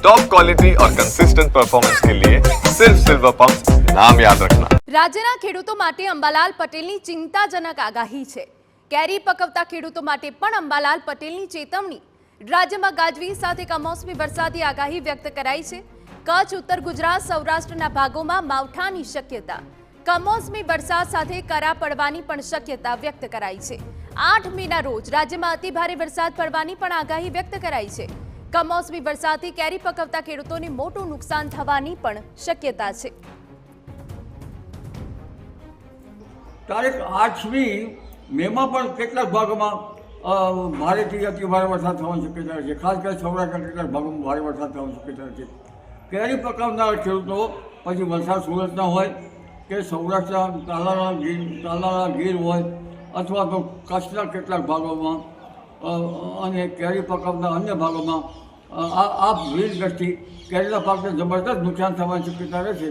Top quality और consistent performance के लिए सिर्फ सिल्वर पंप नाम याद रखना। રાજ્યના ખેડૂતો માટે અંબાલાલ પટેલની ચિંતાજનક આગાહી છે। કેરી પકવતા ખેડૂતો માટે પણ અંબાલાલ પટેલની ચેતવણી। રાજ્યમાં ગાજવીજ સાથે કમોસમી વરસાદની આગાહી વ્યક્ત કરાઈ છે। કચ્છ, ઉત્તર ગુજરાત, સૌરાષ્ટ્રના ભાગોમાં માવઠાની શક્યતા। કમોસમી વરસાદ સાથે કરા પડવાની પણ શક્યતા વ્યક્ત કરાઈ છે। 8 મેના રોજ રાજ્યમાં અતિ ભારે વરસાદ પડવાની પણ આગાહી વ્યક્ત કરાઈ છે। કમોસમી વરસાદથી કેરી પકવતા ખેડૂતોને મોટું નુકસાન થવાની પણ શક્યતા છે। તારીખ 8મી મેમાં પણ કેટલાક ભાગોમાં ભારેથી અતિ ભારે વરસાદ થવાની શક્યતા છે। ખાસ કરીને સૌરાષ્ટ્રના કેટલાક ભાગોમાં ભારે વરસાદ થવાની શક્યતા છે। કેરી પકવનાર ખેડૂતો પછી વલસાડ સુરતના હોય કે સૌરાષ્ટ્રના તાલાળા ગીર હોય અથવા તો કચ્છના કેટલાક ભાગોમાં અને કેરી પકવના અન્ય ભાગોમાં આ ભીડ દ્રષ્ટિ કેરીના પાકને જબરદસ્ત નુકસાન થવાની શક્યતા રહેશે।